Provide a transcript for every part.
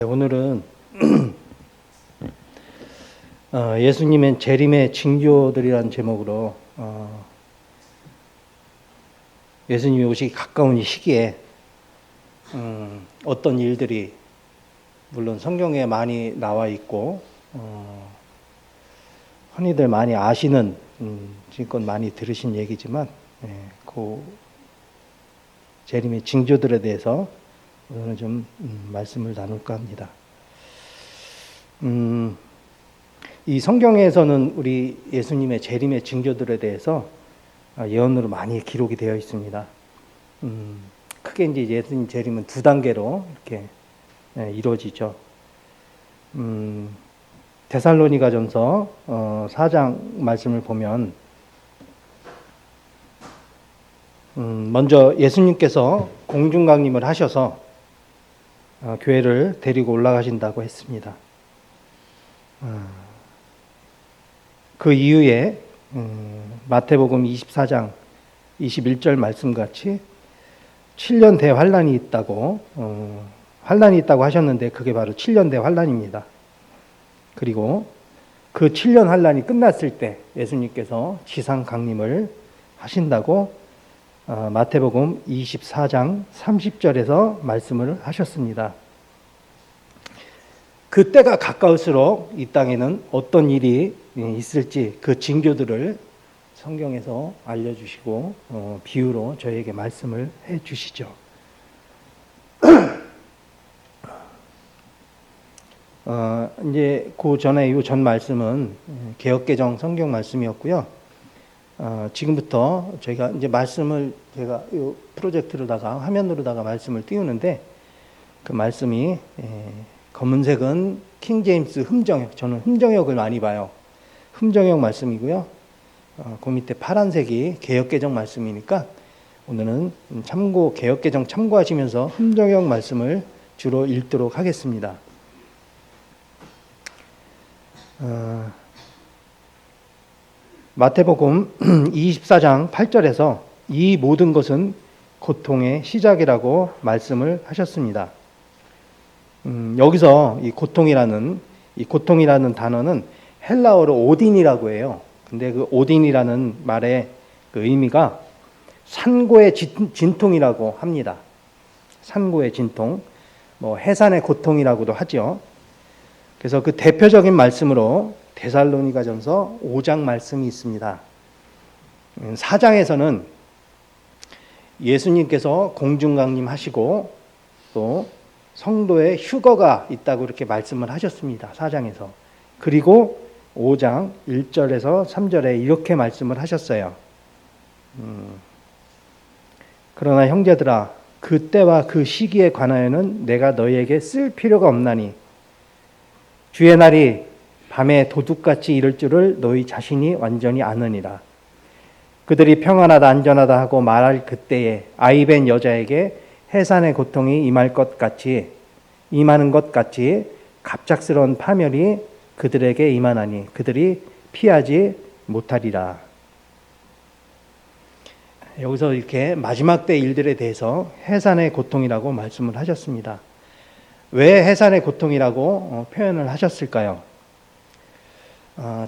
오늘은 예수님의 재림의 징조들이라는 제목으로 예수님이 오시기 가까운 이 시기에 어떤 일들이 물론 성경에 많이 나와 있고 흔히들 많이 아시는 지금껏 많이 들으신 얘기지만 그 재림의 징조들에 대해서 오늘은 좀 말씀을 나눌까 합니다. 이 성경에서는 우리 예수님의 재림의 징조들에 대해서 예언으로 많이 기록이 되어 있습니다. 크게 이제 예수님 재림은 두 단계로 이렇게 이루어지죠. 데살로니가전서 4장 말씀을 보면 먼저 예수님께서 공중강림을 하셔서 교회를 데리고 올라가신다고 했습니다. 그 이후에 마태복음 24장 21절 말씀같이 7년 대환란이 있다고 환란이 있다고 하셨는데 그게 바로 7년 대환란입니다. 그리고 그 7년 환란이 끝났을 때 예수님께서 지상 강림을 하신다고 마태복음 24장 30절에서 말씀을 하셨습니다. 그때가 가까울수록 이 땅에는 어떤 일이 있을지 그 징조들을 성경에서 알려주시고 비유로 저에게 말씀을 해주시죠. 이제 그 전에 이 전 말씀은 개역개정 성경 말씀이었고요. 지금부터 저희가 이제 말씀을 제가 이 프로젝트로다가 화면으로다가 말씀을 띄우는데 그 말씀이 검은색은 킹제임스 흠정역, 저는 흠정역을 많이 봐요. 흠정역 말씀이고요. 그 밑에 파란색이 개역개정 말씀이니까 오늘은 참고 개역개정 참고하시면서 흠정역 말씀을 주로 읽도록 하겠습니다. 마태복음 24장 8절에서 이 모든 것은 고통의 시작이라고 말씀을 하셨습니다. 여기서 이 고통이라는 단어는 헬라어로 오딘이라고 해요. 근데 그 오딘이라는 말의 그 의미가 산고의 진통이라고 합니다. 산고의 진통, 뭐 해산의 고통이라고도 하죠. 그래서 그 대표적인 말씀으로 데살로니가전서 5장 말씀이 있습니다. 4장에서는 예수님께서 공중강림하시고 또 성도의 휴거가 있다고 이렇게 말씀을 하셨습니다. 4장에서. 그리고 5장 1절에서 3절에 이렇게 말씀을 하셨어요. 그러나 형제들아 그때와 그 시기에 관하여는 내가 너희에게 쓸 필요가 없나니 주의 날이 밤에 도둑같이 이를 줄을 너희 자신이 완전히 아느니라. 그들이 평안하다 안전하다 하고 말할 그때에 아이벤 여자에게 해산의 고통이 임하는 것 같이 갑작스러운 파멸이 그들에게 임하나니 그들이 피하지 못하리라. 여기서 이렇게 마지막 때 일들에 대해서 해산의 고통이라고 말씀을 하셨습니다. 왜 해산의 고통이라고 표현을 하셨을까요?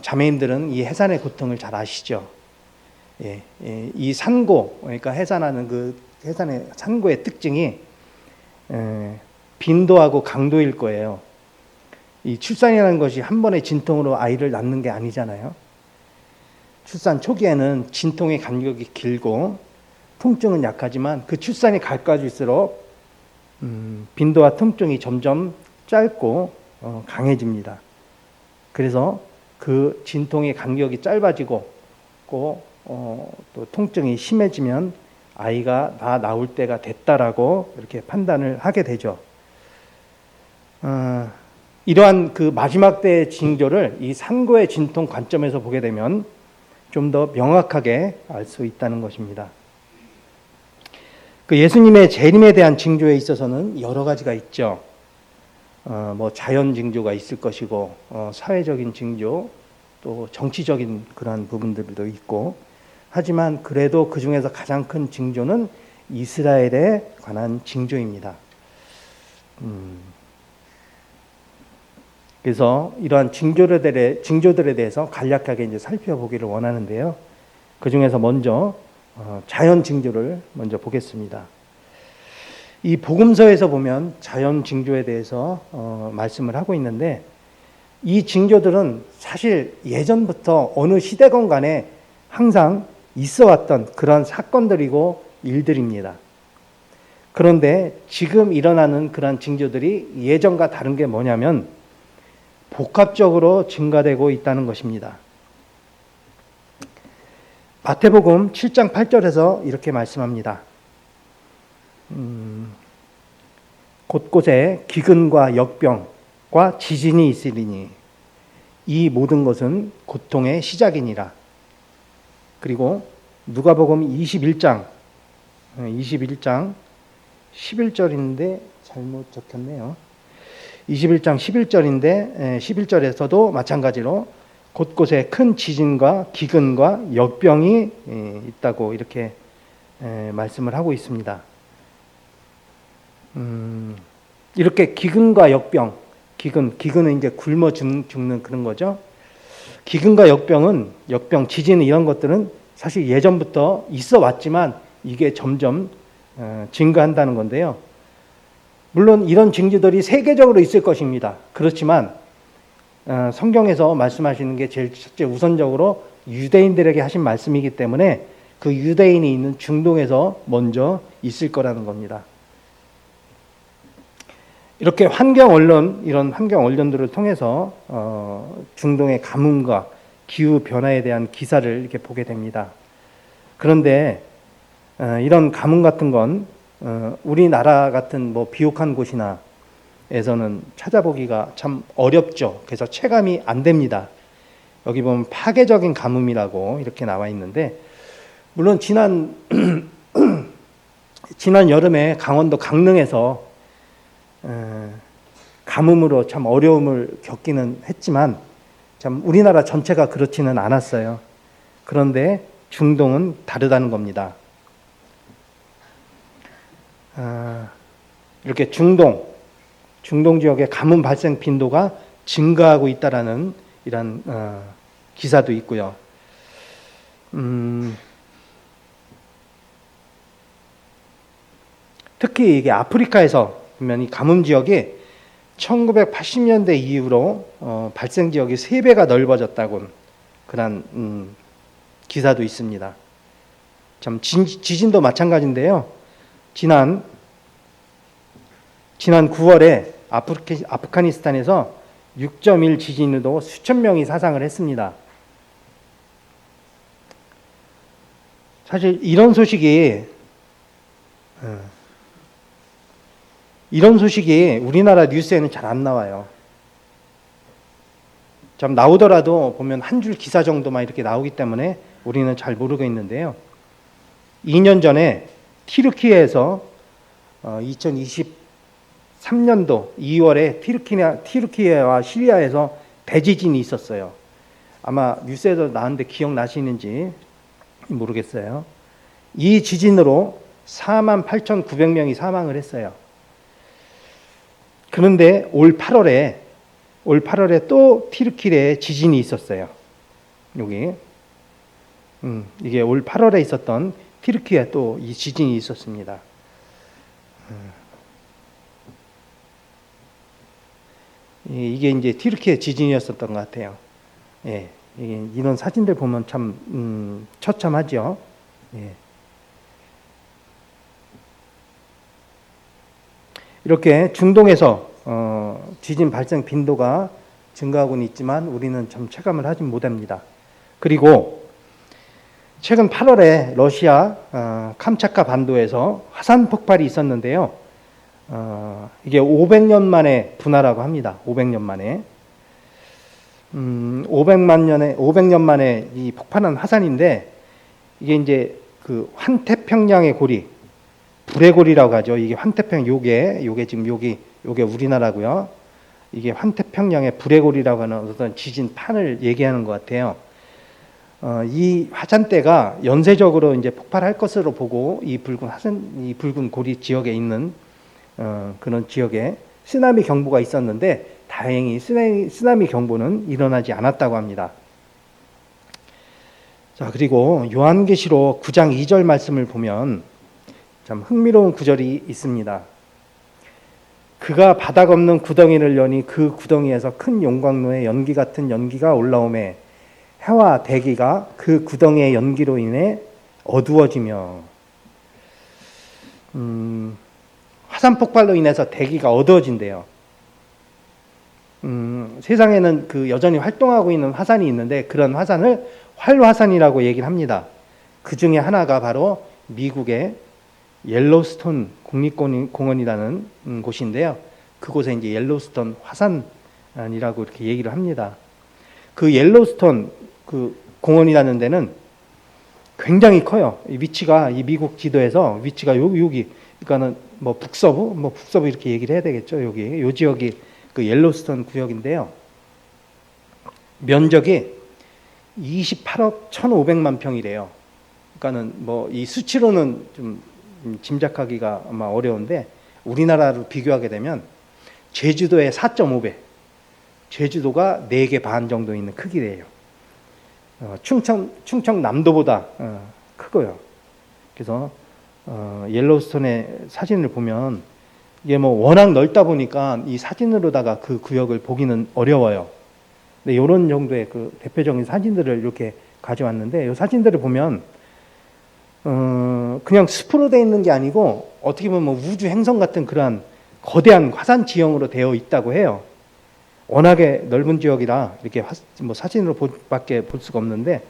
자매님들은 이 해산의 고통을 잘 아시죠? 이 산고, 그러니까 해산하는 그 해산의 산고의 특징이 빈도하고 강도일 거예요. 이 출산이라는 것이 한 번의 진통으로 아이를 낳는 게 아니잖아요. 출산 초기에는 진통의 간격이 길고 통증은 약하지만 그 출산이 갈수록 빈도와 통증이 점점 짧고 강해집니다. 그래서 그 진통의 간격이 짧아지고 또 통증이 심해지면 아이가 다 나올 때가 됐다라고 이렇게 판단을 하게 되죠. 이러한 그 마지막 때의 징조를 이 산고의 진통 관점에서 보게 되면 좀 더 명확하게 알 수 있다는 것입니다. 그 예수님의 재림에 대한 징조에 있어서는 여러 가지가 있죠. 뭐 자연 징조가 있을 것이고 사회적인 징조 또 정치적인 그러한 부분들도 있고 하지만 그래도 그 중에서 가장 큰 징조는 이스라엘에 관한 징조입니다. 그래서 이러한 징조들에 대해서 간략하게 이제 살펴보기를 원하는데요. 그 중에서 먼저 자연 징조를 먼저 보겠습니다. 이 복음서에서 보면 자연 징조에 대해서 말씀을 하고 있는데, 이 징조들은 사실 예전부터 어느 시대건 간에 항상 있어 왔던 그런 사건들이고 일들입니다. 그런데 지금 일어나는 그런 징조들이 예전과 다른 게 뭐냐면 복합적으로 증가되고 있다는 것입니다. 마태복음 7장 8절에서 이렇게 말씀합니다. 곳곳에 기근과 역병과 지진이 있으리니 이 모든 것은 고통의 시작이니라. 그리고 누가복음 21장 11절인데 잘못 적혔네요. 21장 11절인데 11절에서도 마찬가지로 곳곳에 큰 지진과 기근과 역병이 있다고 이렇게 말씀을 하고 있습니다. 이렇게 기근과 역병, 기근은 이제 굶어 죽는 그런 거죠. 기근과 역병, 지진 이런 것들은 사실 예전부터 있어 왔지만 이게 점점 증가한다는 건데요. 물론 이런 징조들이 세계적으로 있을 것입니다. 그렇지만 성경에서 말씀하시는 게 제일 첫째 우선적으로 유대인들에게 하신 말씀이기 때문에 그 유대인이 있는 중동에서 먼저 있을 거라는 겁니다. 이렇게 이런 환경 언론들을 통해서 중동의 가뭄과 기후 변화에 대한 기사를 이렇게 보게 됩니다. 그런데 이런 가뭄 같은 건 우리나라 같은 비옥한 곳이나에서는 찾아보기가 참 어렵죠. 그래서 체감이 안 됩니다. 여기 보면 파괴적인 가뭄이라고 이렇게 나와 있는데, 물론 지난 여름에 강원도 강릉에서 가뭄으로 참 어려움을 겪기는 했지만 참 우리나라 전체가 그렇지는 않았어요. 그런데 중동은 다르다는 겁니다. 이렇게 중동 지역의 가뭄 발생 빈도가 증가하고 있다라는 이런 기사도 있고요. 특히 이게 아프리카에서 보면 이 가뭄 지역이 1980년대 이후로 발생 지역이 3배가 넓어졌다고 그런 기사도 있습니다. 참 지진도 마찬가지인데요. 지난 9월에 아프가니스탄에서 6.1 지진으로 수천 명이 사상을 했습니다. 사실 이런 소식이 우리나라 뉴스에는 잘 안 나와요. 좀 나오더라도 보면 한 줄 기사 정도만 이렇게 나오기 때문에 우리는 잘 모르고 있는데요. 2년 전에 티르키예에서 2023년도 2월에 티르키예와 시리아에서 대지진이 있었어요. 아마 뉴스에서 나왔는데 기억나시는지 모르겠어요. 이 지진으로 48,900명이 사망을 했어요. 그런데 올 8월에 또 티르키예에 지진이 있었어요. 여기 이게 올 8월에 있었던 티르키에 또 이 지진이 있었습니다. 이게 이제 티르키예 지진이었었던 것 같아요. 예, 이런 사진들 보면 참 처참하죠. 예. 이렇게 중동에서 지진 발생 빈도가 증가하고는 있지만 우리는 참 체감을 하지 못합니다. 그리고 최근 8월에 러시아 캄차카 반도에서 화산 폭발이 있었는데요. 이게 500년 만에 분화라고 합니다. 500년 만에. 500년 만에 이 폭발한 화산인데, 이게 이제 그 환태평양의 고리, 불의 고리라고 하죠. 이게 요게 지금 요게 우리나라고요. 이게 환태평양의 불의 고리라고 하는 어떤 지진판을 얘기하는 것 같아요. 이 화산대가 연쇄적으로 이제 폭발할 것으로 보고 이 붉은 고리 지역에 있는 그런 지역에 쓰나미 경보가 있었는데 다행히 쓰나미 경보는 일어나지 않았다고 합니다. 자, 그리고 요한계시록 9장 2절 말씀을 보면 참 흥미로운 구절이 있습니다. 그가 바닥 없는 구덩이를 여니 그 구덩이에서 큰 용광로의 연기 같은 연기가 올라오매 해와 대기가 그 구덩이의 연기로 인해 어두워지며, 화산 폭발로 인해서 대기가 어두워진대요. 세상에는 그 여전히 활동하고 있는 화산이 있는데 그런 화산을 활화산이라고 얘기를 합니다. 그 중에 하나가 바로 미국의 옐로스톤 국립공원이라는 곳인데요. 그곳에 이제 옐로스톤 화산이라고 이렇게 얘기를 합니다. 그 옐로스톤 그 공원이라는 데는 굉장히 커요. 이 위치가 이 미국 지도에서 위치가 여기 그러니까는 뭐 북서부 이렇게 얘기를 해야 되겠죠. 여기 요 지역이 그 옐로스톤 구역인데요. 면적이 28억 1,500만 평이래요. 그러니까는 뭐 이 수치로는 좀 짐작하기가 아마 어려운데 우리나라로 비교하게 되면 제주도의 4.5배, 제주도가 4개 반 정도 있는 크기래요. 충청남도보다 크고요. 그래서 옐로스톤의 사진을 보면 이게 뭐 워낙 넓다 보니까 이 사진으로다가 그 구역을 보기는 어려워요. 근데 이런 정도의 그 대표적인 사진들을 이렇게 가져왔는데 이 사진들을 보면 그냥 숲으로 되어 있는 게 아니고 어떻게 보면 뭐 우주 행성 같은 그러한 거대한 화산 지형으로 되어 있다고 해요. 워낙에 넓은 지역이라 이렇게 뭐 사진으로 밖에 볼 수가 없는데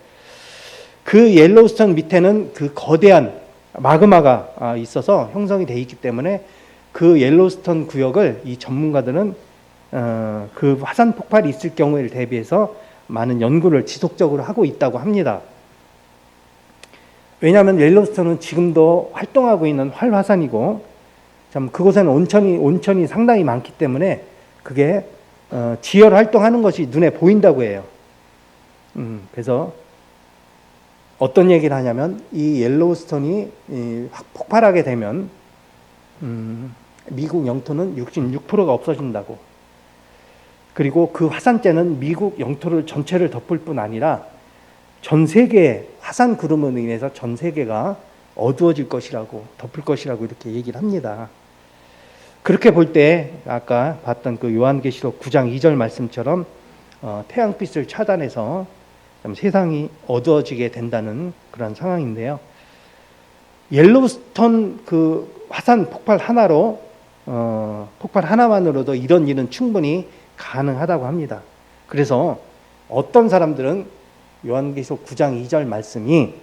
그 옐로우스톤 밑에는 그 거대한 마그마가 있어서 형성이 되어 있기 때문에 그 옐로우스톤 구역을 이 전문가들은 그 화산 폭발이 있을 경우를 대비해서 많은 연구를 지속적으로 하고 있다고 합니다. 왜냐하면 옐로우스톤은 지금도 활동하고 있는 활화산이고 참 그곳에는 온천이 상당히 많기 때문에 그게 지열 활동하는 것이 눈에 보인다고 해요. 그래서 어떤 얘기를 하냐면 이 옐로우스톤이 폭발하게 되면 미국 영토는 66%가 없어진다고. 그리고 그 화산재는 미국 영토를 전체를 덮을 뿐 아니라 전 세계 화산 구름으로 인해서 전 세계가 어두워질 것이라고, 덮을 것이라고 이렇게 얘기를 합니다. 그렇게 볼 때 아까 봤던 그 요한계시록 9장 2절 말씀처럼 태양빛을 차단해서 세상이 어두워지게 된다는 그런 상황인데요. 옐로우스톤 그 화산 폭발 하나만으로도 이런 일은 충분히 가능하다고 합니다. 그래서 어떤 사람들은 요한계시록 9장 2절 말씀이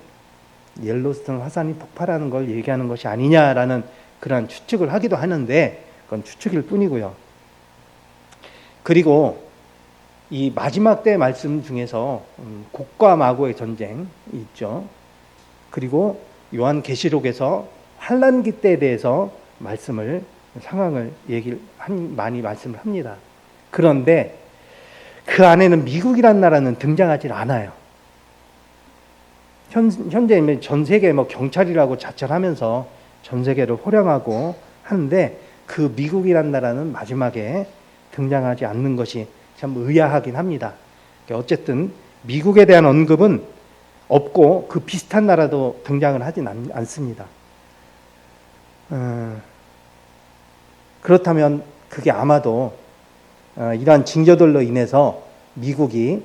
옐로우스톤 화산이 폭발하는 걸 얘기하는 것이 아니냐라는 그런 추측을 하기도 하는데 그건 추측일 뿐이고요. 그리고 이 마지막 때 말씀 중에서 곡과 마고의 전쟁이 있죠. 그리고 요한계시록에서 환란기 때에 대해서 상황을 많이 말씀을 합니다. 그런데 그 안에는 미국이란 나라는 등장하지 않아요. 현재 전 세계 경찰이라고 자처하면서 전 세계를 호령하고 하는데 그 미국이란 나라는 마지막에 등장하지 않는 것이 참 의아하긴 합니다. 어쨌든 미국에 대한 언급은 없고 그 비슷한 나라도 등장을 하진 않습니다. 그렇다면 그게 아마도 이러한 징조들로 인해서 미국이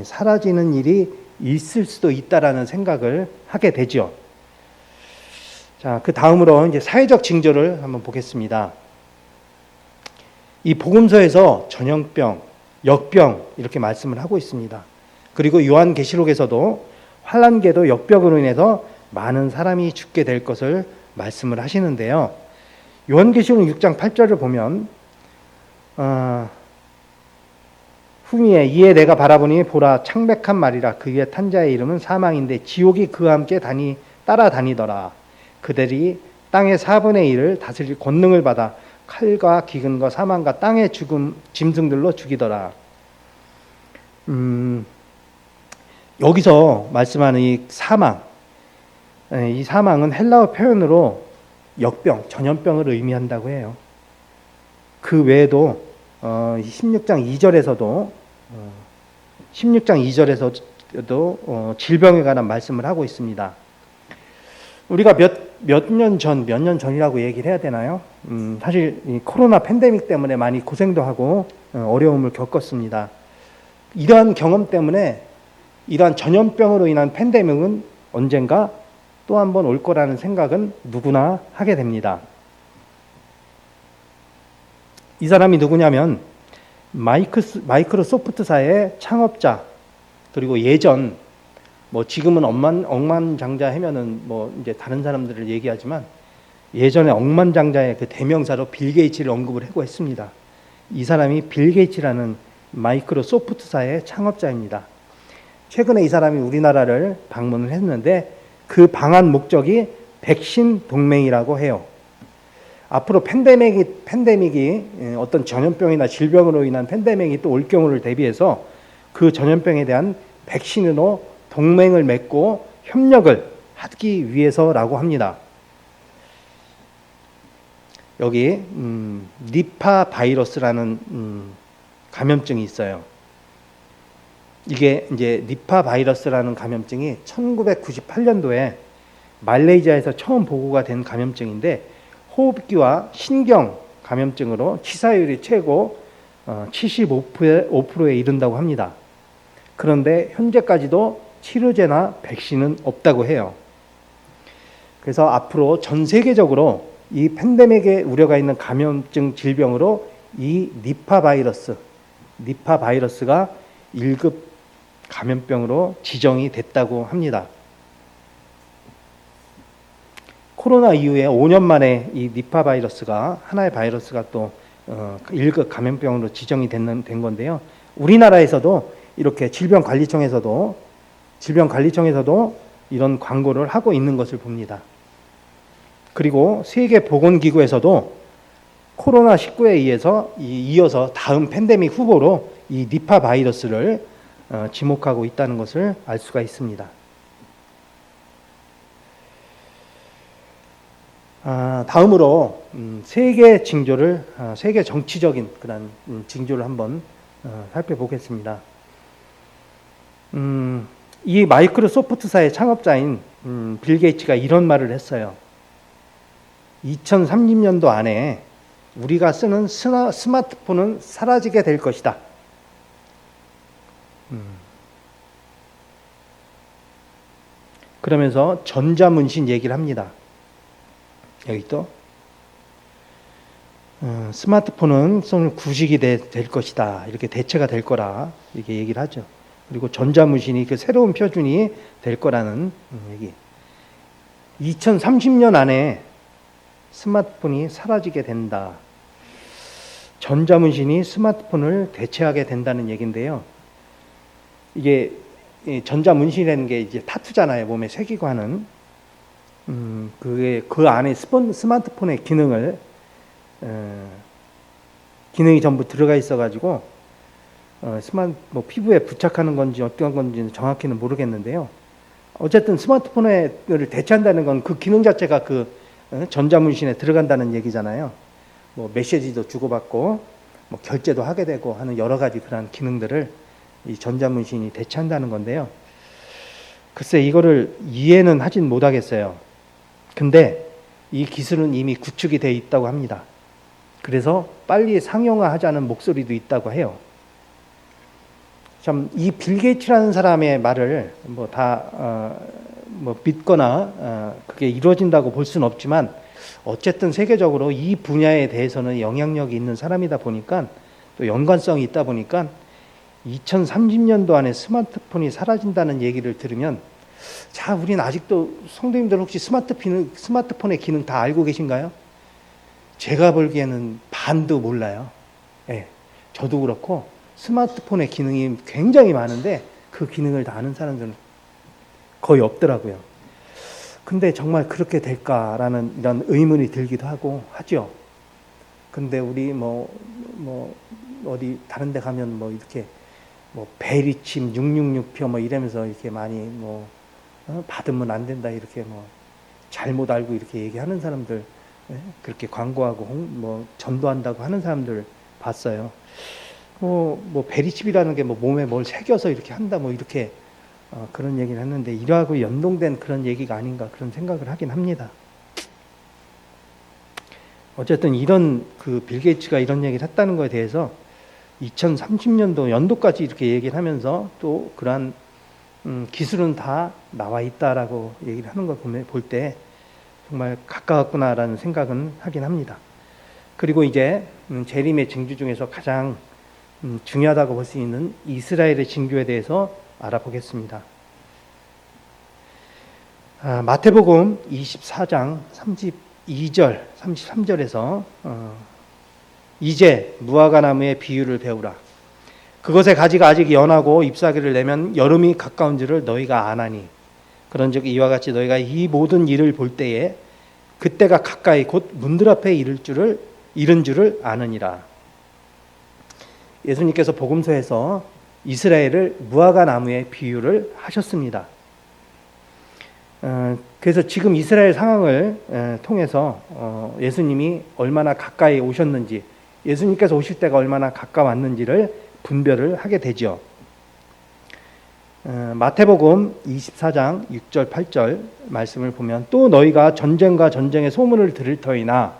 사라지는 일이 있을 수도 있다라는 생각을 하게 되죠. 자, 그 다음으로 이제 사회적 징조를 한번 보겠습니다. 이 복음서에서 전염병, 역병 이렇게 말씀을 하고 있습니다. 그리고 요한계시록에서도 환란계도 역병으로 인해서 많은 사람이 죽게 될 것을 말씀을 하시는데요. 요한계시록 6장 8절을 보면 후미에 이에 내가 바라보니 보라 창백한 말이라 그 위에 탄 자의 이름은 사망인데 지옥이 그와 함께 따라다니더라. 그들이 땅의 4분의 1을 다스릴 권능을 받아 칼과 기근과 사망과 땅의 짐승들로 죽이더라. 여기서 말씀하는 이 사망은 헬라어 표현으로 역병, 전염병을 의미한다고 해요. 그 외에도 16장 2절에서도 16장 2절에서도 질병에 관한 말씀을 하고 있습니다. 우리가 몇 년 전이라고 얘기를 해야 되나요? 사실 이 코로나 팬데믹 때문에 많이 고생도 하고 어려움을 겪었습니다. 이러한 경험 때문에 이러한 전염병으로 인한 팬데믹은 언젠가 또 한 번 올 거라는 생각은 누구나 하게 됩니다. 이 사람이 누구냐면 마이크로소프트사의 창업자, 그리고 예전 뭐 지금은 억만장자 하면은 뭐 이제 다른 사람들을 얘기하지만 예전에 억만장자의 그 대명사로 빌 게이츠를 언급을 하고 했습니다. 이 사람이 빌 게이츠라는 마이크로소프트사의 창업자입니다. 최근에 이 사람이 우리나라를 방문을 했는데 그 방한 목적이 백신 동맹이라고 해요. 앞으로 팬데믹이 어떤 전염병이나 질병으로 인한 팬데믹이 또 올 경우를 대비해서 그 전염병에 대한 백신으로 동맹을 맺고 협력을 하기 위해서라고 합니다. 여기 니파 바이러스라는 감염증이 있어요. 이게 이제 니파 바이러스라는 감염증이 1998년도에 말레이시아에서 처음 보고가 된 감염증인데 호흡기와 신경 감염증으로 치사율이 최고 75%에 이른다고 합니다. 그런데 현재까지도 치료제나 백신은 없다고 해요. 그래서 앞으로 전 세계적으로 이 팬데믹에 우려가 있는 감염증 질병으로 이 니파 바이러스가 1급 감염병으로 지정이 됐다고 합니다. 코로나 이후에 5년 만에 이 니파 바이러스가 하나의 바이러스가 또 1급 감염병으로 지정이 된 건데요. 우리나라에서도 이렇게 질병관리청에서도 이런 광고를 하고 있는 것을 봅니다. 그리고 세계보건기구에서도 코로나19에 이어서 다음 팬데믹 후보로 이 니파 바이러스를 지목하고 있다는 것을 알 수가 있습니다. 다음으로 세계 정치적인 그런 징조를 한번 살펴보겠습니다. 이 마이크로소프트사의 창업자인 빌 게이츠가 이런 말을 했어요. 2030년도 안에 우리가 쓰는 스마트폰은 사라지게 될 것이다. 그러면서 전자문신 얘기를 합니다. 여기 또 스마트폰은 구식이 될 것이다. 이렇게 대체가 될 거라 이렇게 얘기를 하죠. 그리고 전자문신이 그 새로운 표준이 될 거라는 얘기. 2030년 안에 스마트폰이 사라지게 된다. 전자문신이 스마트폰을 대체하게 된다는 얘기인데요. 이게 전자문신이라는 게 이제 타투잖아요. 몸에 새기고 하는. 그게 그 안에 스마트폰의 기능이 전부 들어가 있어가지고 뭐 피부에 부착하는 건지 어떤 건지는 정확히는 모르겠는데요. 어쨌든 스마트폰을 대체한다는 건 그 기능 자체가 그 전자문신에 들어간다는 얘기잖아요. 뭐 메시지도 주고받고 뭐 결제도 하게 되고 하는 여러 가지 그런 기능들을 이 전자문신이 대체한다는 건데요. 글쎄 이거를 이해는 하진 못하겠어요. 근데 이 기술은 이미 구축이 돼 있다고 합니다. 그래서 빨리 상용화하자는 목소리도 있다고 해요. 참 이 빌 게이츠라는 사람의 말을 뭐 다 믿거나 그게 이루어진다고 볼 수는 없지만 어쨌든 세계적으로 이 분야에 대해서는 영향력이 있는 사람이다 보니까 또 연관성이 있다 보니까 2030년도 안에 스마트폰이 사라진다는 얘기를 들으면 자, 우린 아직도 성도님들 혹시 스마트폰의 기능 다 알고 계신가요? 제가 보기에는 반도 몰라요. 예, 저도 그렇고 스마트폰의 기능이 굉장히 많은데 그 기능을 다 아는 사람들은 거의 없더라고요. 근데 정말 그렇게 될까라는 이런 의문이 들기도 하죠. 근데 우리 뭐 어디 다른 데 가면 뭐 이렇게 뭐 베리침 666표 뭐 이러면서 이렇게 많이 받으면 안 된다 이렇게 뭐 잘못 알고 이렇게 얘기하는 사람들, 그렇게 광고하고 전도한다고 하는 사람들 봤어요. 뭐 베리칩이라는 게 뭐 몸에 뭘 새겨서 이렇게 한다 뭐 이렇게 그런 얘기를 했는데 이러하고 연동된 그런 얘기가 아닌가 그런 생각을 하긴 합니다. 어쨌든 이런 빌 게이츠가 이런 얘기를 했다는 것에 대해서 2030년도 연도까지 이렇게 얘기를 하면서 또 그러한 기술은 다 나와 있다라고 얘기를 하는 걸 볼 때 정말 가까웠구나라는 생각은 하긴 합니다. 그리고 이제 재림의 징조 중에서 가장 중요하다고 볼 수 있는 이스라엘의 징조에 대해서 알아보겠습니다. 마태복음 24장 32절, 33절에서 이제 무화과 나무의 비유를 배우라. 그것의 가지가 아직 연하고 잎사귀를 내면 여름이 가까운 줄을 너희가 아나니 그런즉 이와 같이 너희가 이 모든 일을 볼 때에 그때가 가까이 곧 문들 앞에 이른 줄을 아느니라. 예수님께서 복음서에서 이스라엘을 무화과 나무의 비유를 하셨습니다. 그래서 지금 이스라엘 상황을 통해서 예수님이 얼마나 가까이 오셨는지, 예수님께서 오실 때가 얼마나 가까웠는지를 분별을 하게 되죠. 마태복음 24장 6절 8절 말씀을 보면 또 너희가 전쟁과 전쟁의 소문을 들을 터이나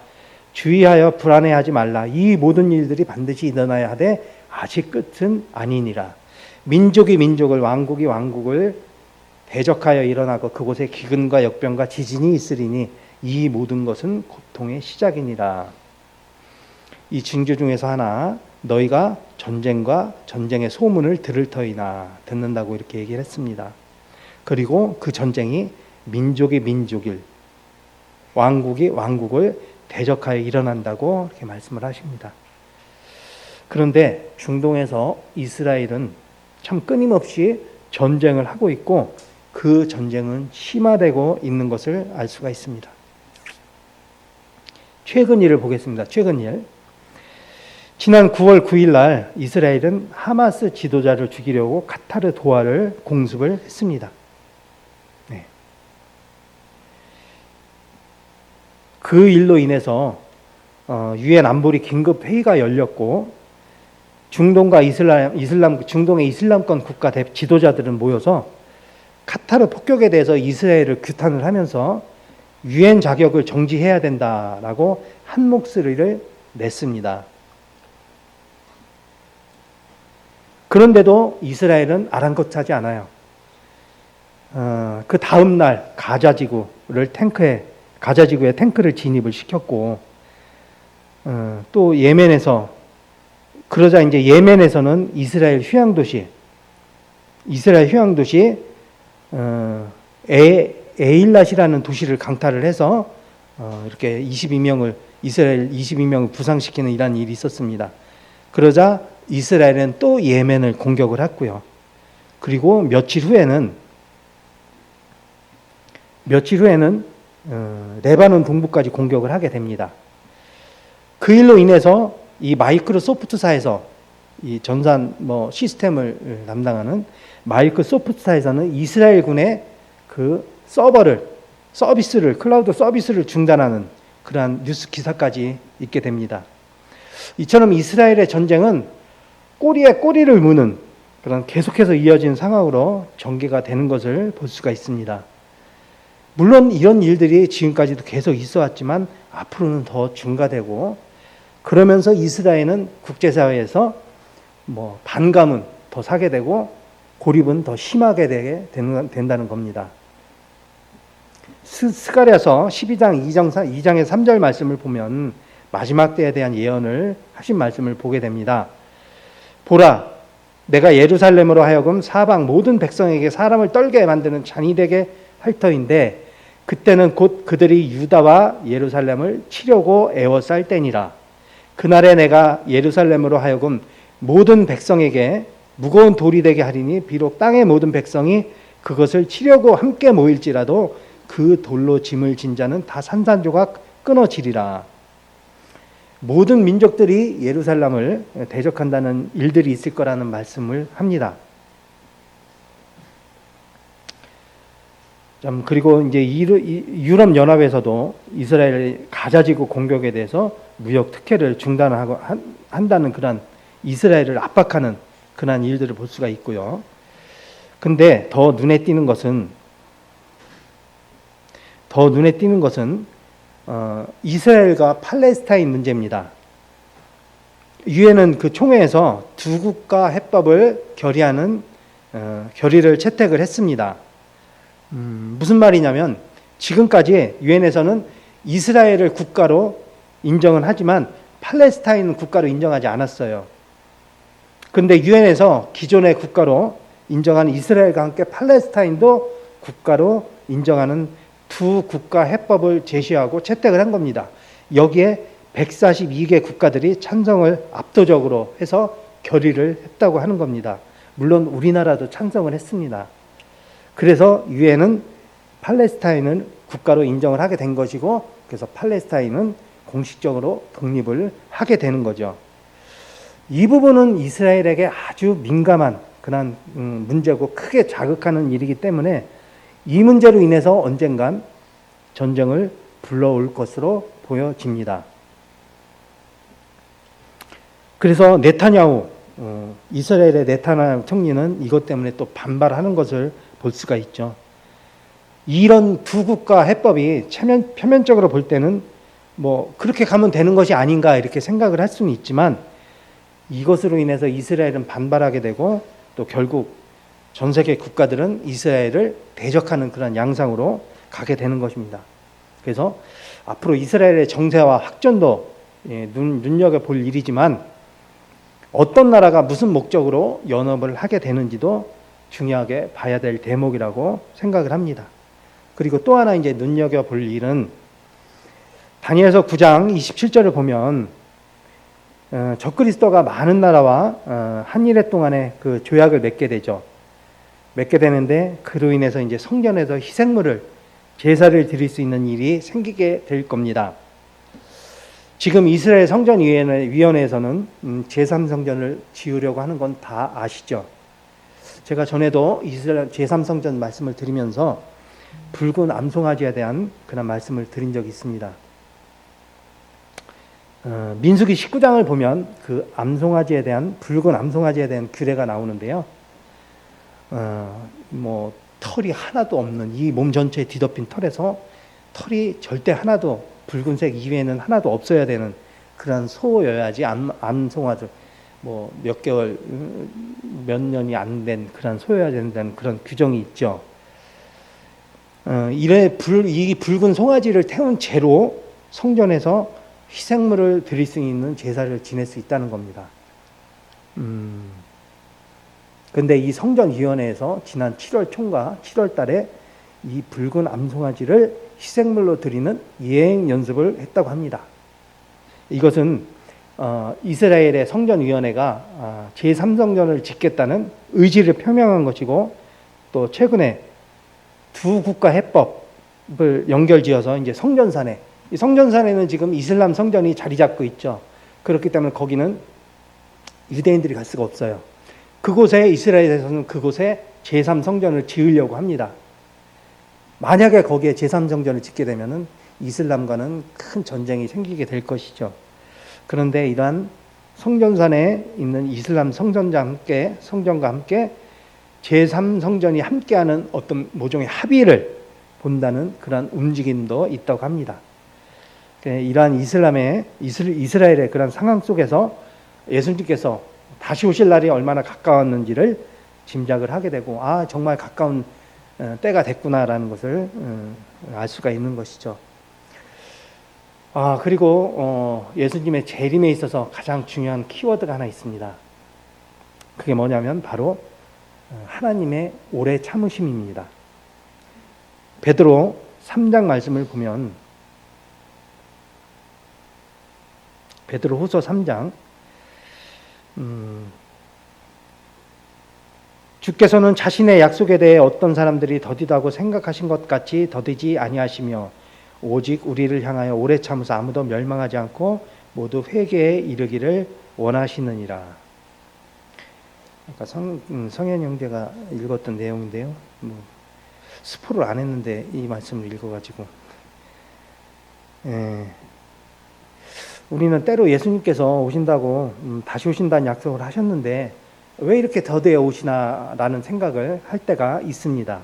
주의하여 불안해하지 말라. 이 모든 일들이 반드시 일어나야 하되 아직 끝은 아니니라. 민족이 민족을 왕국이 왕국을 대적하여 일어나고 그곳에 기근과 역병과 지진이 있으리니 이 모든 것은 고통의 시작이니라. 이 징조 중에서 하나 너희가 전쟁과 전쟁의 소문을 들을 터이나 듣는다고 이렇게 얘기를 했습니다. 그리고 그 전쟁이 민족이 민족을 왕국이 왕국을 대적하여 일어난다고 이렇게 말씀을 하십니다. 그런데 중동에서 이스라엘은 참 끊임없이 전쟁을 하고 있고 그 전쟁은 심화되고 있는 것을 알 수가 있습니다. 최근 일을 보겠습니다. 최근 일. 지난 9월 9일 날 이스라엘은 하마스 지도자를 죽이려고 카타르 도하를 공습을 했습니다. 네. 그 일로 인해서 유엔 안보리 긴급 회의가 열렸고 중동의 이슬람권 국가 지도자들은 모여서 카타르 폭격에 대해서 이스라엘을 규탄을 하면서 유엔 자격을 정지해야 된다라고 한 목소리를 냈습니다. 그런데도 이스라엘은 아랑곳하지 않아요. 그 다음 날 가자지구에 탱크를 진입을 시켰고 또 그러자 이제 예멘에서는 이스라엘 휴양 도시 에일랏이라는 도시를 강탈을 해서 이렇게 이스라엘 22명을 부상시키는 이런 일이 있었습니다. 그러자 이스라엘은 또 예멘을 공격을 했고요. 그리고 며칠 후에는 레바논 동부까지 공격을 하게 됩니다. 그 일로 인해서 이 마이크로소프트사에서 이 전산 시스템을 담당하는 마이크로소프트사에서는 이스라엘군의 그 클라우드 서비스를 중단하는 그러한 뉴스 기사까지 있게 됩니다. 이처럼 이스라엘의 전쟁은 꼬리에 꼬리를 무는 그런 계속해서 이어진 상황으로 전개가 되는 것을 볼 수가 있습니다. 물론 이런 일들이 지금까지도 계속 있어 왔지만 앞으로는 더 증가되고 그러면서 이스라엘은 국제사회에서 반감은 더 사게 되고 고립은 더 심하게 된다는 겁니다. 스가랴서 12장 2장의 3절 말씀을 보면 마지막 때에 대한 예언을 하신 말씀을 보게 됩니다. 보라, 내가 예루살렘으로 하여금 사방 모든 백성에게 사람을 떨게 만드는 잔이 되게 할 터인데 그때는 곧 그들이 유다와 예루살렘을 치려고 애워쌀 때니라. 그날에 내가 예루살렘으로 하여금 모든 백성에게 무거운 돌이 되게 하리니 비록 땅의 모든 백성이 그것을 치려고 함께 모일지라도 그 돌로 짐을 진 자는 다 산산조각 끊어지리라. 모든 민족들이 예루살렘을 대적한다는 일들이 있을 거라는 말씀을 합니다. 그리고 이제 유럽 연합에서도 이스라엘 가자지구 공격에 대해서 무역 특혜를 중단하고 한다는 그런 이스라엘을 압박하는 그런 일들을 볼 수가 있고요. 근데 더 눈에 띄는 것은 이스라엘과 팔레스타인 문제입니다. 유엔은 그 총회에서 두 국가 해법을 결의를 채택을 했습니다. 무슨 말이냐면 지금까지 유엔에서는 이스라엘을 국가로 인정은 하지만 팔레스타인은 국가로 인정하지 않았어요. 그런데 유엔에서 기존의 국가로 인정한 이스라엘과 함께 팔레스타인도 국가로 인정하는 두 국가 해법을 제시하고 채택을 한 겁니다. 여기에 142개 국가들이 찬성을 압도적으로 해서 결의를 했다고 하는 겁니다. 물론 우리나라도 찬성을 했습니다. 그래서 유엔은 팔레스타인을 국가로 인정을 하게 된 것이고, 그래서 팔레스타인은 공식적으로 독립을 하게 되는 거죠. 이 부분은 이스라엘에게 아주 민감한 그런 문제고 크게 자극하는 일이기 때문에 이 문제로 인해서 언젠간 전쟁을 불러올 것으로 보여집니다. 그래서 네타냐후, 이스라엘의 네타냐후 총리는 이것 때문에 또 반발하는 것을 볼 수가 있죠. 이런 두 국가 해법이 표면적으로 볼 때는 뭐 그렇게 가면 되는 것이 아닌가 이렇게 생각을 할 수는 있지만, 이것으로 인해서 이스라엘은 반발하게 되고 또 결국 전 세계 국가들은 이스라엘을 대적하는 그런 양상으로 가게 되는 것입니다. 그래서 앞으로 이스라엘의 정세와 확전도 눈여겨볼 일이지만, 어떤 나라가 무슨 목적으로 연합을 하게 되는지도 중요하게 봐야 될 대목이라고 생각을 합니다. 그리고 또 하나 이제 눈여겨볼 일은 다니엘서 9장 27절을 보면 적그리스도가 많은 나라와 한일회 동안에 그 조약을 맺게 되죠. 맺게 되는데 그로 인해서 이제 성전에서 제사를 드릴 수 있는 일이 생기게 될 겁니다. 지금 이스라엘 성전위원회에서는 제3성전을 지으려고 하는 건 다 아시죠? 제가 전에도 이스라엘 제3성전 말씀을 드리면서 붉은 암송아지에 대한 그런 말씀을 드린 적이 있습니다. 민수기 19장을 보면 그 붉은 암송아지에 대한 규례가 나오는데요. 뭐 털이 하나도 없는 이 몸 전체에 뒤덮인 털에서 털이 절대 하나도 붉은색 이외에는 하나도 없어야 되는 그런 소여야지 암송아지 뭐 몇 개월 몇 년이 안 된 그런 소여야 된다는 그런 규정이 있죠. 이 붉은 송아지를 태운 죄로 성전에서 희생물을 드릴 수 있는 제사를 지낼 수 있다는 겁니다. 근데 이 성전위원회에서 지난 7월 총과 7월 달에 이 붉은 암송아지를 희생물로 드리는 예행 연습을 했다고 합니다. 이것은 이스라엘의 성전위원회가 제3성전을 짓겠다는 의지를 표명한 것이고, 또 최근에 두 국가 해법을 연결지어서 이제 성전산에, 이 성전산에는 지금 이슬람 성전이 자리 잡고 있죠. 그렇기 때문에 거기는 유대인들이 갈 수가 없어요. 그곳에 이스라엘에서는 그곳에 제3성전을 지으려고 합니다. 만약에 거기에 제3성전을 짓게 되면은 이슬람과는 큰 전쟁이 생기게 될 것이죠. 그런데 이러한 성전산에 있는 이슬람 성전과 함께 제3성전이 함께하는 어떤 모종의 합의를 본다는 그런 움직임도 있다고 합니다. 이러한 이스라엘의 그런 상황 속에서 예수님께서 다시 오실 날이 얼마나 가까웠는지를 짐작을 하게 되고, 정말 가까운 때가 됐구나라는 것을 알 수가 있는 것이죠. 그리고 예수님의 재림에 있어서 가장 중요한 키워드가 하나 있습니다. 그게 뭐냐면 바로 하나님의 오래 참으심입니다. 베드로 3장 말씀을 보면, 베드로 후서 3장 주께서는 자신의 약속에 대해 어떤 사람들이 더디다고 생각하신 것 같이 더디지 아니하시며 오직 우리를 향하여 오래 참으사 아무도 멸망하지 않고 모두 회개에 이르기를 원하시느니라. 아까 성현 형제가 읽었던 내용인데요. 스포를 안 했는데 이 말씀을 읽어가지고 우리는 때로 예수님께서 오신다고 다시 오신다는 약속을 하셨는데 왜 이렇게 더디어 오시나라는 생각을 할 때가 있습니다.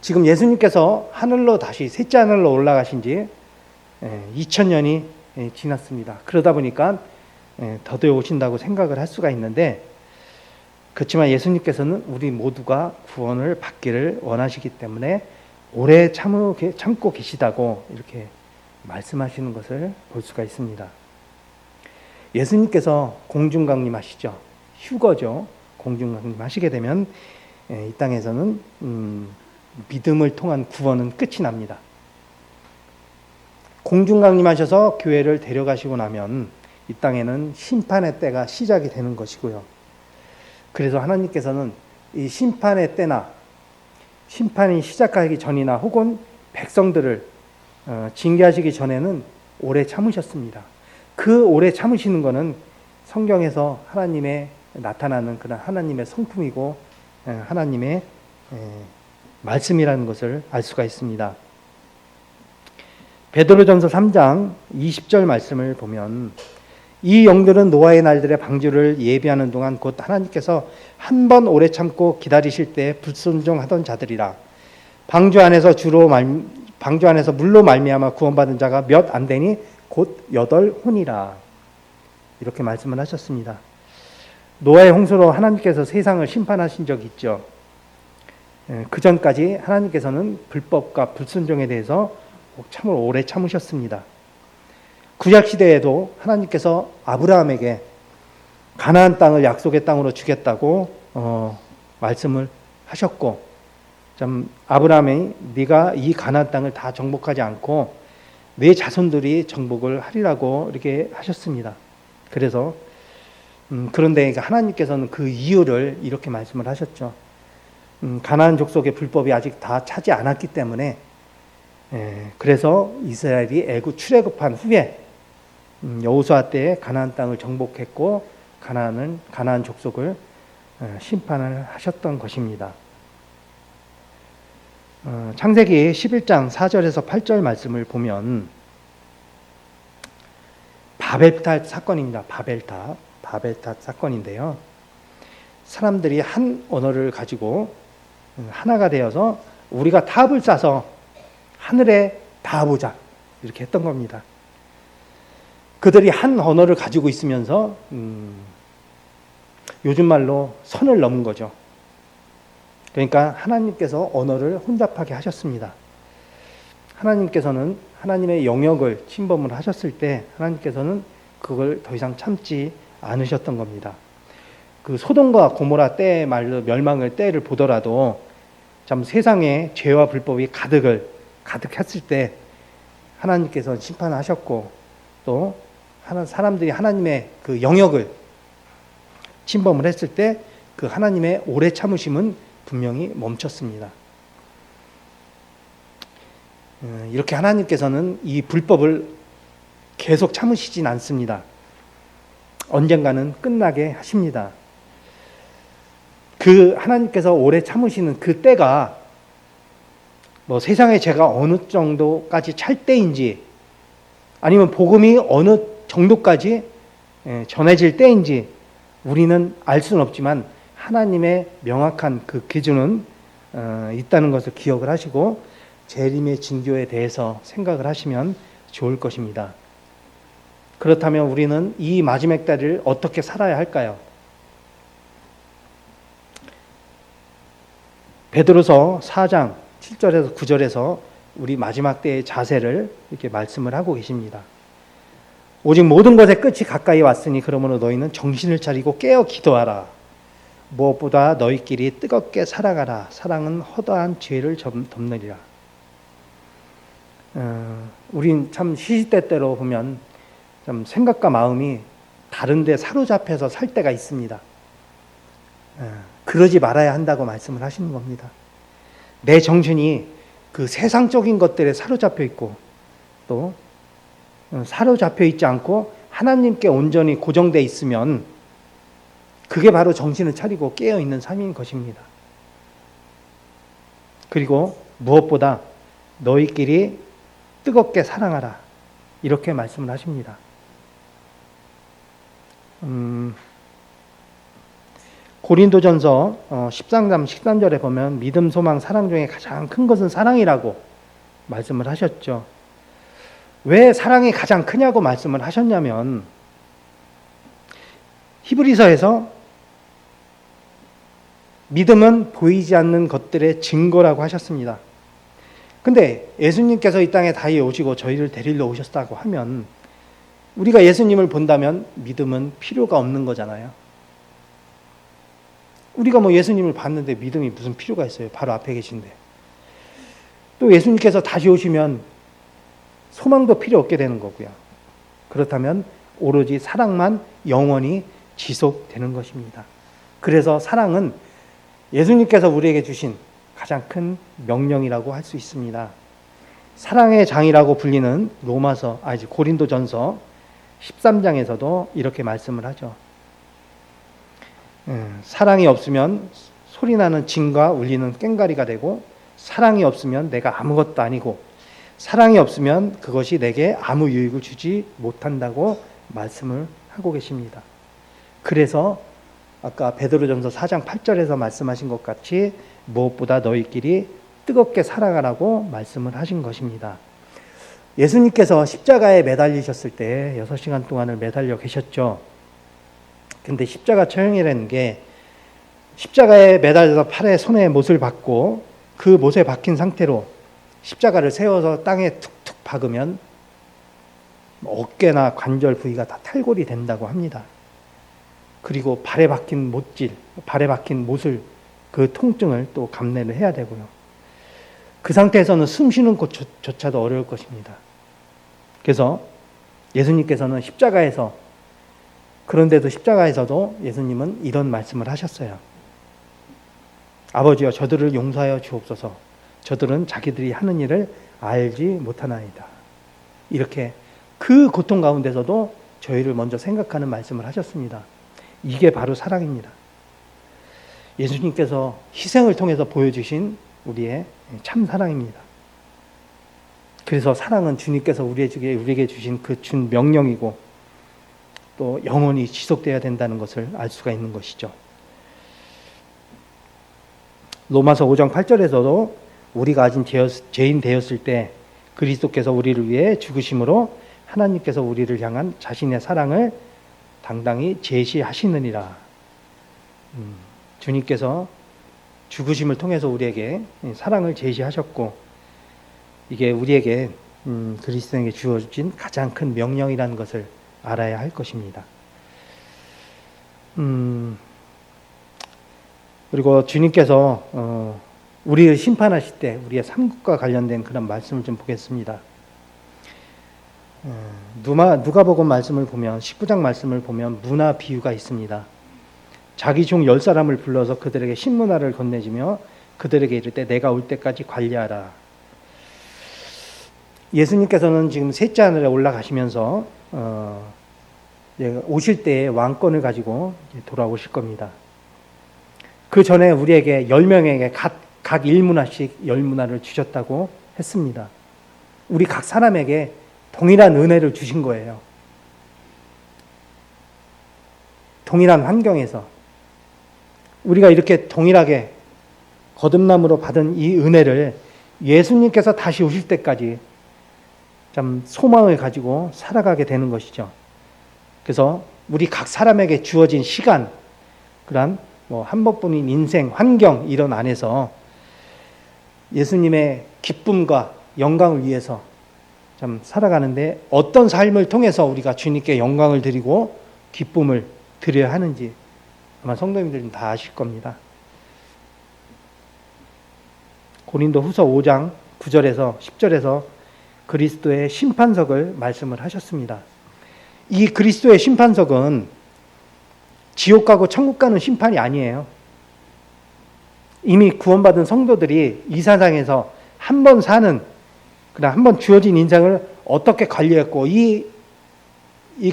지금 예수님께서 하늘로 다시 셋째 하늘로 올라가신 지 2000년이 지났습니다. 그러다 보니까 더디어 오신다고 생각을 할 수가 있는데, 그렇지만 예수님께서는 우리 모두가 구원을 받기를 원하시기 때문에 오래 참고 계시다고 이렇게 말씀하시는 것을 볼 수가 있습니다. 예수님께서 공중강림하시죠. 휴거죠. 공중강림하시게 되면 이 땅에서는 믿음을 통한 구원은 끝이 납니다. 공중강림하셔서 교회를 데려가시고 나면 이 땅에는 심판의 때가 시작이 되는 것이고요. 그래서 하나님께서는 이 심판의 때나 심판이 시작하기 전이나 혹은 백성들을 징계하시기 전에는 오래 참으셨습니다. 그 오래 참으시는 것은 성경에서 하나님의 나타나는 그런 하나님의 성품이고 하나님의 말씀이라는 것을 알 수가 있습니다. 베드로전서 3장 20절 말씀을 보면, 이 영들은 노아의 날들의 방주를 예비하는 동안 곧 하나님께서 한 번 오래 참고 기다리실 때 불순종하던 자들이라. 방주 안에서 물로 말미암아 구원받은 자가 몇 안 되니 곧 8혼이라. 이렇게 말씀을 하셨습니다. 노아의 홍수로 하나님께서 세상을 심판하신 적이 있죠. 그 전까지 하나님께서는 불법과 불순종에 대해서 참으로 오래 참으셨습니다. 구약 시대에도 하나님께서 아브라함에게 가나안 땅을 약속의 땅으로 주겠다고 말씀을 하셨고, 아브라함이 네가 이 가나안 땅을 다 정복하지 않고 내 자손들이 정복을 하리라고 이렇게 하셨습니다. 그래서 그런데 하나님께서는 그 이유를 이렇게 말씀을 하셨죠. 가나안 족속의 불법이 아직 다 차지 않았기 때문에, 그래서 이스라엘이 애굽 출애굽한 후에 여호수아 때에 가나안 땅을 정복했고 가나안 족속을 심판을 하셨던 것입니다. 창세기 11장 4절에서 8절 말씀을 보면 바벨탑 사건입니다. 바벨탑 사건인데요. 사람들이 한 언어를 가지고 하나가 되어서 우리가 탑을 쌓아서 하늘에 닿아보자 이렇게 했던 겁니다. 그들이 한 언어를 가지고 있으면서 요즘 말로 선을 넘은 거죠. 그러니까 하나님께서 언어를 혼잡하게 하셨습니다. 하나님께서는 하나님의 영역을 침범을 하셨을 때 하나님께서는 그걸 더 이상 참지 않으셨던 겁니다. 그 소돔과 고모라 때의 말로 멸망의 때를 보더라도 참 세상에 죄와 불법이 가득했을 때 하나님께서 심판하셨고, 또 사람들이 하나님의 그 영역을 침범을 했을 때 그 하나님의 오래 참으심은 분명히 멈췄습니다. 이렇게 하나님께서는 이 불법을 계속 참으시진 않습니다. 언젠가는 끝나게 하십니다. 그 하나님께서 오래 참으시는 그 때가 뭐 세상의 죄가 어느 정도까지 찰 때인지, 아니면 복음이 어느 정도까지 전해질 때인지 우리는 알 수는 없지만 하나님의 명확한 그 기준은 있다는 것을 기억을 하시고 재림의 징조에 대해서 생각을 하시면 좋을 것입니다. 그렇다면 우리는 이 마지막 때를 어떻게 살아야 할까요? 베드로서 4장 7절에서 9절에서 우리 마지막 때의 자세를 이렇게 말씀을 하고 계십니다. 오직 모든 것의 끝이 가까이 왔으니 그러므로 너희는 정신을 차리고 깨어 기도하라. 무엇보다 너희끼리 뜨겁게 살아가라. 사랑은 허다한 죄를 덮느리라. 우린 참 시시때때로 보면 좀 생각과 마음이 다른 데 사로잡혀서 살 때가 있습니다. 그러지 말아야 한다고 말씀을 하시는 겁니다. 내 정신이 그 세상적인 것들에 사로잡혀 있고 또 사로잡혀 있지 않고 하나님께 온전히 고정되어 있으면 그게 바로 정신을 차리고 깨어있는 삶인 것입니다. 그리고 무엇보다 너희끼리 뜨겁게 사랑하라. 이렇게 말씀을 하십니다. 고린도전서 13장 13절에 보면 믿음, 소망, 사랑 중에 가장 큰 것은 사랑이라고 말씀을 하셨죠. 왜 사랑이 가장 크냐고 말씀을 하셨냐면 히브리서에서 믿음은 보이지 않는 것들의 증거라고 하셨습니다. 근데 예수님께서 이 땅에 다시 오시고 저희를 데리러 오셨다고 하면 우리가 예수님을 본다면 믿음은 필요가 없는 거잖아요. 우리가 뭐 예수님을 봤는데 믿음이 무슨 필요가 있어요. 바로 앞에 계신데. 또 예수님께서 다시 오시면 소망도 필요 없게 되는 거고요. 그렇다면 오로지 사랑만 영원히 지속되는 것입니다. 그래서 사랑은 예수님께서 우리에게 주신 가장 큰 명령이라고 할 수 있습니다. 사랑의 장이라고 불리는 고린도전서 13장에서도 이렇게 말씀을 하죠. 사랑이 없으면 소리나는 징과 울리는 꽹과리가 되고, 사랑이 없으면 내가 아무것도 아니고, 사랑이 없으면 그것이 내게 아무 유익을 주지 못한다고 말씀을 하고 계십니다. 그래서 아까 베드로전서 4장 8절에서 말씀하신 것 같이 무엇보다 너희끼리 뜨겁게 사랑하라고 말씀을 하신 것입니다. 예수님께서 십자가에 매달리셨을 때 6시간 동안을 매달려 계셨죠. 근데 십자가 처형이라는 게 십자가에 매달려서 팔에 손에 못을 박고 그 못에 박힌 상태로 십자가를 세워서 땅에 툭툭 박으면 어깨나 관절 부위가 다 탈골이 된다고 합니다. 그리고 발에 박힌 못을 그 통증을 또 감내를 해야 되고요. 그 상태에서는 숨 쉬는 것조차도 어려울 것입니다. 그래서 예수님께서는 그런데도 십자가에서도 예수님은 이런 말씀을 하셨어요. 아버지여, 저들을 용서하여 주옵소서. 저들은 자기들이 하는 일을 알지 못하나이다. 이렇게 그 고통 가운데서도 저희를 먼저 생각하는 말씀을 하셨습니다. 이게 바로 사랑입니다. 예수님께서 희생을 통해서 보여주신 우리의 참 사랑입니다. 그래서 사랑은 주님께서 우리에게 주신 그 준 명령이고 또 영원히 지속되어야 된다는 것을 알 수가 있는 것이죠. 로마서 5장 8절에서도 우리가 아직 죄인 되었을 때 그리스도께서 우리를 위해 죽으심으로 하나님께서 우리를 향한 자신의 사랑을 당당히 제시하시느니라. 주님께서 죽으심을 통해서 우리에게 사랑을 제시하셨고, 이게 우리에게 그리스도에게 주어진 가장 큰 명령이라는 것을 알아야 할 것입니다. 그리고 주님께서 우리를 심판하실 때 우리의 삼국과 관련된 그런 말씀을 좀 보겠습니다. 누가복음 말씀을 보면 19장 말씀을 보면 문화 비유가 있습니다. 자기 종 10사람을 불러서 그들에게 신문화를 건네주며 그들에게 이를 때 내가 올 때까지 관리하라. 예수님께서는 지금 셋째 하늘에 올라가시면서 오실 때에 왕권을 가지고 돌아오실 겁니다. 그 전에 우리에게 10명에게 각 1문화씩 10문화를 주셨다고 했습니다. 우리 각 사람에게 동일한 은혜를 주신 거예요. 동일한 환경에서 우리가 이렇게 동일하게 거듭남으로 받은 이 은혜를 예수님께서 다시 오실 때까지 참 소망을 가지고 살아가게 되는 것이죠. 그래서 우리 각 사람에게 주어진 시간, 그런 한 번뿐인 인생, 환경 이런 안에서 예수님의 기쁨과 영광을 위해서 참 살아가는데 어떤 삶을 통해서 우리가 주님께 영광을 드리고 기쁨을 드려야 하는지 아마 성도님들은 다 아실 겁니다. 고린도후서 5장 9절에서 10절에서 그리스도의 심판석을 말씀을 하셨습니다. 이 그리스도의 심판석은 지옥 가고 천국 가는 심판이 아니에요. 이미 구원받은 성도들이 이 세상에서 한 번 사는, 그냥 한 번 주어진 인생을 어떻게 관리했고 이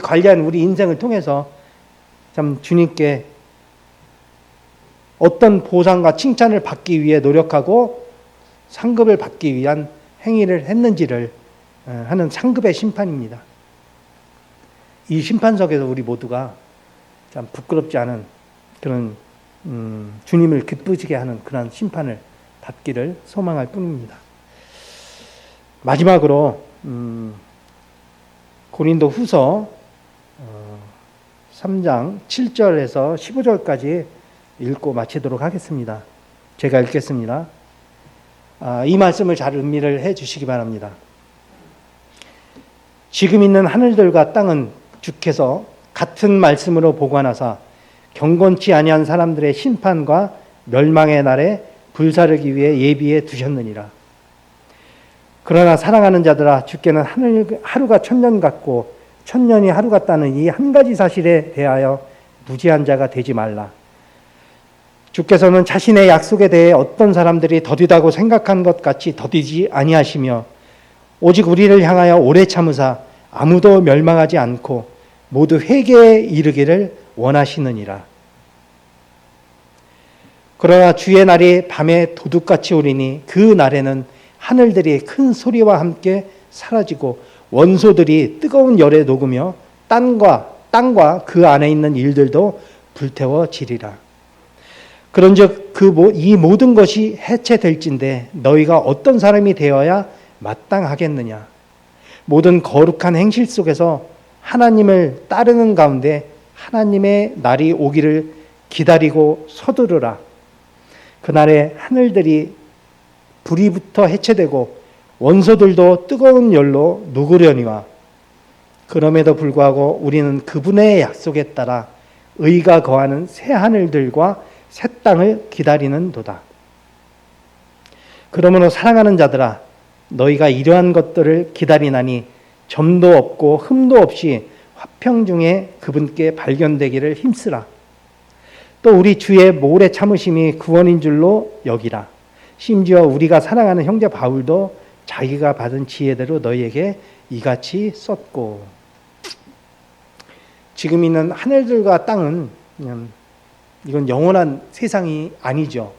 관리한 우리 인생을 통해서 참 주님께 어떤 보상과 칭찬을 받기 위해 노력하고 상급을 받기 위한 행위를 했는지를 하는 상급의 심판입니다. 이 심판석에서 우리 모두가 참 부끄럽지 않은 그런 주님을 기쁘시게 하는 그런 심판을 받기를 소망할 뿐입니다. 마지막으로 고린도 후서 3장 7절에서 15절까지 읽고 마치도록 하겠습니다. 제가 읽겠습니다. 이 말씀을 잘 음미를 해 주시기 바랍니다. 지금 있는 하늘들과 땅은 주께서 같은 말씀으로 보관하사 경건치 아니한 사람들의 심판과 멸망의 날에 불사르기 위해 예비해 두셨느니라. 그러나 사랑하는 자들아, 주께는 하루가 천년 같고 천년이 하루 같다는 이 한 가지 사실에 대하여 무지한 자가 되지 말라. 주께서는 자신의 약속에 대해 어떤 사람들이 더디다고 생각한 것 같이 더디지 아니하시며 오직 우리를 향하여 오래 참으사 아무도 멸망하지 않고 모두 회개에 이르기를 원하시느니라. 그러나 주의 날이 밤에 도둑같이 오리니 그 날에는 하늘들이 큰 소리와 함께 사라지고 원소들이 뜨거운 열에 녹으며 땅과 그 안에 있는 일들도 불태워지리라. 그런즉 이 모든 것이 해체될진데 너희가 어떤 사람이 되어야 마땅하겠느냐. 모든 거룩한 행실 속에서 하나님을 따르는 가운데 하나님의 날이 오기를 기다리고 서두르라. 그날에 하늘들이 불이부터 해체되고 원소들도 뜨거운 열로 녹으려니와 그럼에도 불구하고 우리는 그분의 약속에 따라 의가 거하는 새 하늘들과 새 땅을 기다리는도다. 그러므로 사랑하는 자들아, 너희가 이러한 것들을 기다리나니 점도 없고 흠도 없이 화평 중에 그분께 발견되기를 힘쓰라. 또 우리 주의 모래 참으심이 구원인 줄로 여기라. 심지어 우리가 사랑하는 형제 바울도 자기가 받은 지혜대로 너희에게 이같이 썼고. 지금 있는 하늘들과 땅은 이건 영원한 세상이 아니죠.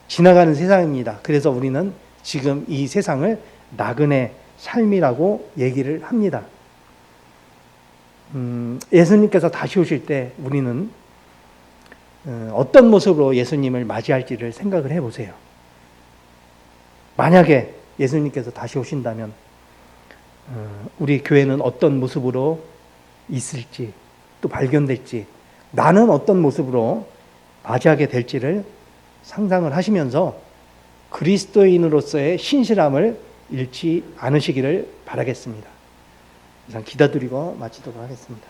지나가는 세상입니다. 그래서 우리는 지금 이 세상을 나그네 삶이라고 얘기를 합니다. 예수님께서 다시 오실 때 우리는 어떤 모습으로 예수님을 맞이할지를 생각을 해보세요. 만약에 예수님께서 다시 오신다면 우리 교회는 어떤 모습으로 있을지 또 발견될지, 나는 어떤 모습으로 맞이하게 될지를 상상을 하시면서 그리스도인으로서의 신실함을 잃지 않으시기를 바라겠습니다. 이상 기도드리고 마치도록 하겠습니다.